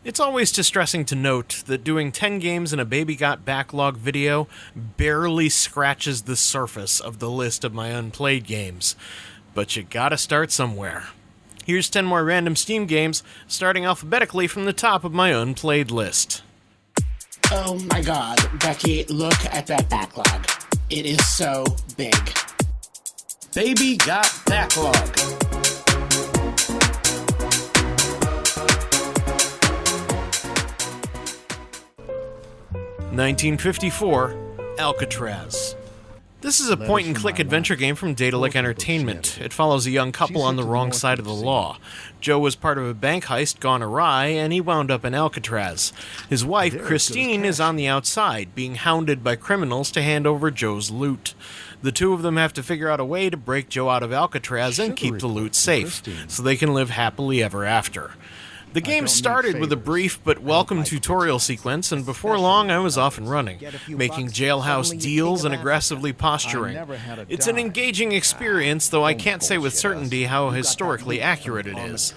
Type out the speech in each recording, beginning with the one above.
It's always distressing to note that doing 10 games in a Baby Got Backlog video barely scratches the surface of the list of my unplayed games. But you gotta start somewhere. Here's 10 more random Steam games, starting alphabetically from the top of my unplayed list. Oh my god, Becky, look at that backlog. It is so big. Baby Got Backlog. 1954, Alcatraz. This is a point-and-click adventure game from Daedalic Entertainment. It follows a young couple on the wrong side of the law. Joe was part of a bank heist gone awry, and he wound up in Alcatraz. His wife, Christine, is on the outside, being hounded by criminals to hand over Joe's loot. The two of them have to figure out a way to break Joe out of Alcatraz and keep the loot safe, so they can live happily ever after. The game started with a brief but welcome tutorial sequence, and before long I was off and running, making jailhouse deals and aggressively posturing. It's an engaging experience, though I can't say with certainty how historically accurate it is.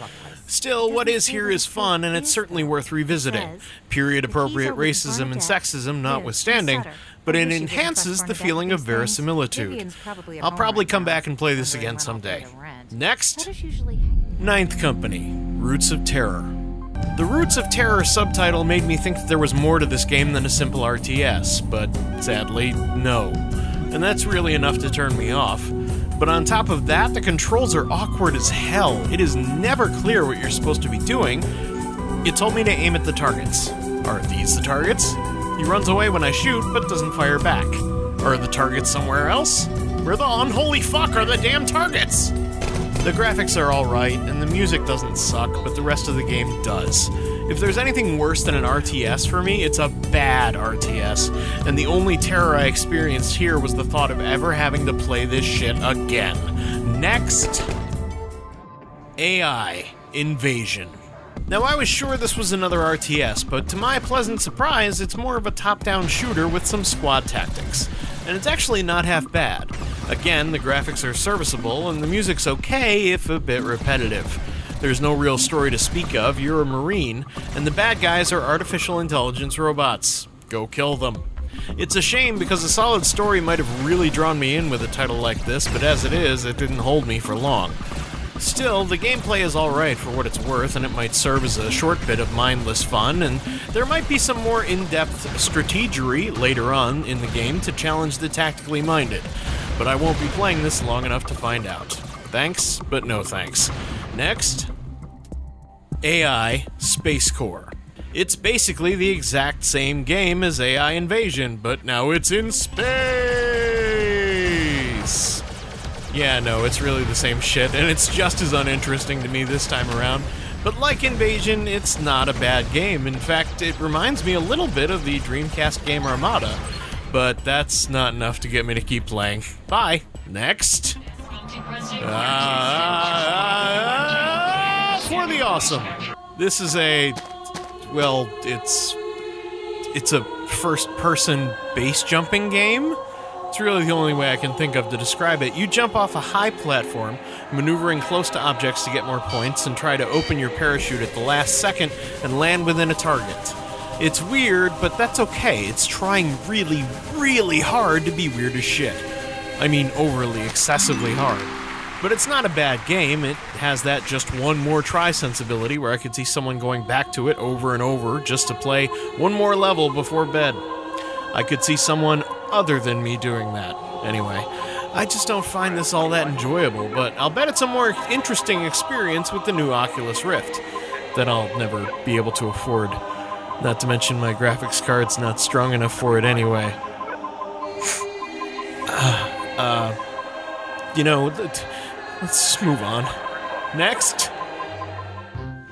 Still, what is here is fun, and it's certainly worth revisiting. Period-appropriate racism and sexism notwithstanding, but it enhances the feeling of verisimilitude. I'll probably come back and play this again someday. Next, Ninth Company, Roots of Terror. The Roots of Terror subtitle made me think that there was more to this game than a simple RTS, but sadly, no. And that's really enough to turn me off. But on top of that, the controls are awkward as hell. It is never clear what you're supposed to be doing. It told me to aim at the targets. Are these the targets? He runs away when I shoot, but doesn't fire back. Are the targets somewhere else? Where the unholy fuck are the damn targets? The graphics are alright, and the music doesn't suck, but the rest of the game does. If there's anything worse than an RTS for me, it's a bad RTS, and the only terror I experienced here was the thought of ever having to play this shit again. Next, AI Invasion. Now, I was sure this was another RTS, but to my pleasant surprise, it's more of a top-down shooter with some squad tactics. And it's actually not half bad. Again, the graphics are serviceable, and the music's okay, if a bit repetitive. There's no real story to speak of, you're a Marine, and the bad guys are artificial intelligence robots. Go kill them. It's a shame because a solid story might have really drawn me in with a title like this, but as it is, it didn't hold me for long. Still, the gameplay is alright for what it's worth, and it might serve as a short bit of mindless fun, and there might be some more in-depth strategery later on in the game to challenge the tactically minded. But I won't be playing this long enough to find out. Thanks, but no thanks. Next, AI Space Corps. It's basically the exact same game as AI Invasion, but now it's in space! Yeah, no, it's really the same shit, and it's just as uninteresting to me this time around. But like Invasion, it's not a bad game. In fact, it reminds me a little bit of the Dreamcast game Armada. But that's not enough to get me to keep playing. Bye. Next. For the awesome. This is well, it's a first-person base jumping game. It's really the only way I can think of to describe it. You jump off a high platform, maneuvering close to objects to get more points, and try to open your parachute at the last second and land within a target. It's weird, but that's okay. It's trying really, really hard to be weird as shit. I mean, overly, excessively hard. But it's not a bad game. It has that just one more try sensibility where I could see someone going back to it over and over just to play one more level before bed. I could see someone other than me doing that. Anyway, I just don't find this all that enjoyable, but I'll bet it's a more interesting experience with the new Oculus Rift that I'll never be able to afford. Not to mention my graphics card's not strong enough for it anyway. Let's just move on. Next.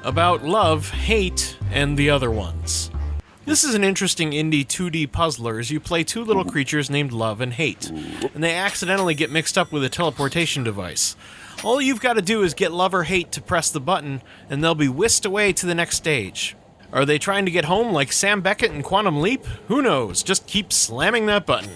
About Love, Hate, and the Other Ones. This is an interesting indie 2D puzzler as you play two little creatures named Love and Hate, and they accidentally get mixed up with a teleportation device. All you've got to do is get Love or Hate to press the button, and they'll be whisked away to the next stage. Are they trying to get home like Sam Beckett in Quantum Leap? Who knows? Just keep slamming that button.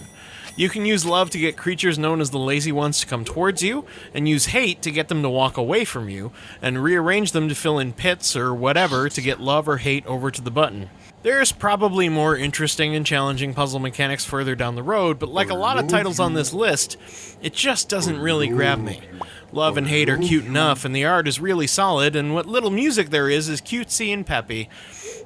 You can use love to get creatures known as the lazy ones to come towards you, and use hate to get them to walk away from you, and rearrange them to fill in pits or whatever to get love or hate over to the button. There's probably more interesting and challenging puzzle mechanics further down the road, but like a lot of titles on this list, it just doesn't really grab me. Love and hate are cute enough, and the art is really solid, and what little music there is cutesy and peppy.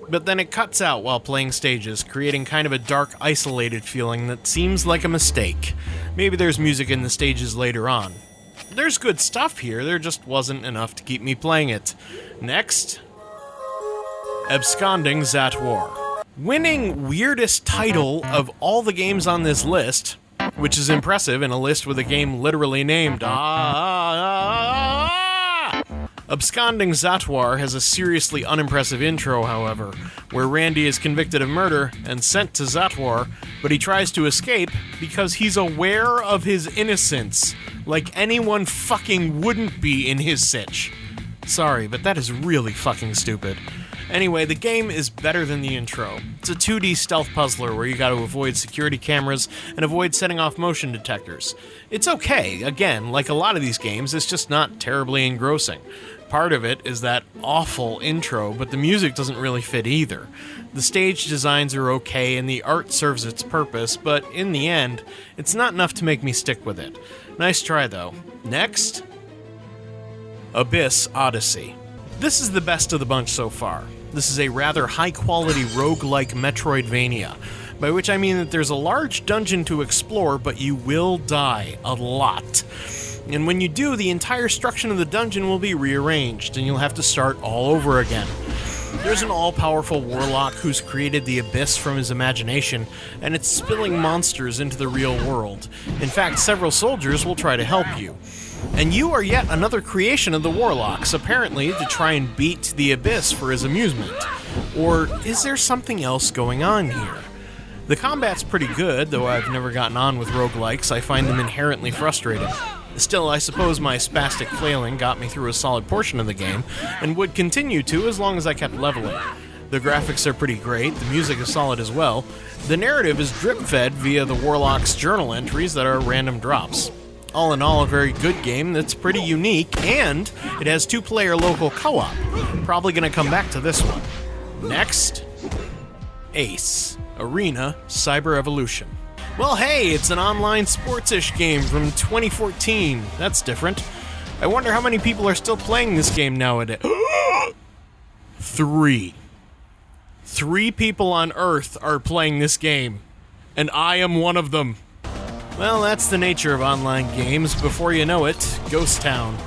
But then it cuts out while playing stages, creating kind of a dark, isolated feeling that seems like a mistake. Maybe there's music in the stages later on. There's good stuff here, there just wasn't enough to keep me playing it. Next, Absconding Zatwor. Winning weirdest title of all the games on this list, which is impressive in a list with a game literally named Absconding Zatwor has a seriously unimpressive intro, however, where Randy is convicted of murder and sent to Zatwor, but he tries to escape because he's aware of his innocence, like anyone fucking wouldn't be in his sitch. Sorry, but that is really fucking stupid. Anyway, the game is better than the intro. It's a 2D stealth puzzler where you gotta avoid security cameras and avoid setting off motion detectors. It's okay, again, like a lot of these games, it's just not terribly engrossing. Part of it is that awful intro, but the music doesn't really fit either. The stage designs are okay and the art serves its purpose, but in the end, it's not enough to make me stick with it. Nice try though. Next, Abyss Odyssey. This is the best of the bunch so far. This is a rather high-quality roguelike Metroidvania, by which I mean that there's a large dungeon to explore, but you will die a lot. And when you do, the entire structure of the dungeon will be rearranged, and you'll have to start all over again. There's an all-powerful warlock who's created the abyss from his imagination, and it's spilling monsters into the real world. In fact, several soldiers will try to help you. And you are yet another creation of the warlocks, apparently to try and beat the abyss for his amusement. Or is there something else going on here? The combat's pretty good, though I've never gotten on with roguelikes. I find them inherently frustrating. Still, I suppose my spastic flailing got me through a solid portion of the game, and would continue to as long as I kept leveling. The graphics are pretty great, the music is solid as well. The narrative is drip-fed via the warlock's journal entries that are random drops. All in all, a very good game that's pretty unique, and it has 2-player local co-op. Probably gonna come back to this one. Next, Ace, Arena Cyber Evolution. Well hey, it's an online sports-ish game from 2014. That's different. I wonder how many people are still playing this game nowadays. 3. 3 people on Earth are playing this game, and I am one of them. Well, that's the nature of online games. Before you know it, Ghost Town.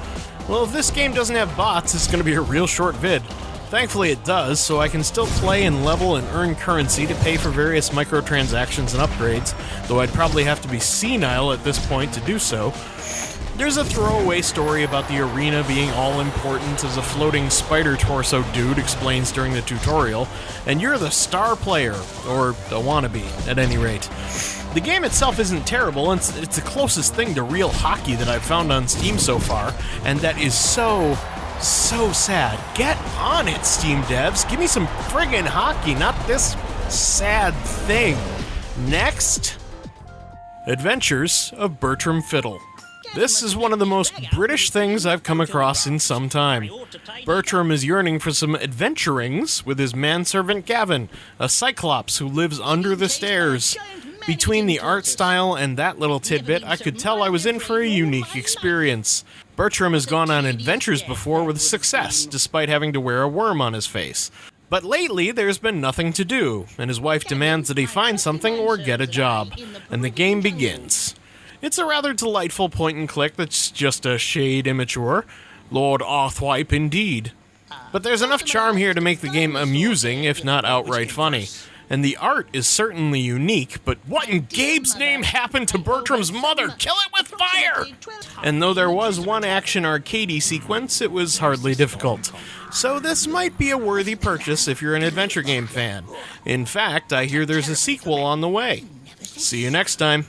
Well, if this game doesn't have bots, it's going to be a real short vid. Thankfully it does, so I can still play and level and earn currency to pay for various microtransactions and upgrades, though I'd probably have to be senile at this point to do so. There's a throwaway story about the arena being all-important as a floating spider torso dude explains during the tutorial, and you're the star player, or a wannabe, at any rate. The game itself isn't terrible, and it's the closest thing to real hockey that I've found on Steam so far, and that is so sad. Get on it, Steam devs. Give me some friggin' hockey, not this sad thing. Next, Adventures of Bertram Fiddle. This is one of the most British things I've come across in some time. Bertram is yearning for some adventurings with his manservant Gavin, a cyclops who lives under the stairs. Between the art style and that little tidbit, I could tell I was in for a unique experience. Bertram has gone on adventures before with success, despite having to wear a worm on his face. But lately, there's been nothing to do, and his wife demands that he find something or get a job, and the game begins. It's a rather delightful point-and-click that's just a shade immature. Lord Arthwipe indeed. But there's enough charm here to make the game amusing, if not outright funny. And the art is certainly unique, but what in Gabe's name happened to Bertram's mother? Kill it with fire! And though there was one action arcadey sequence, it was hardly difficult. So this might be a worthy purchase if you're an adventure game fan. In fact, I hear there's a sequel on the way. See you next time.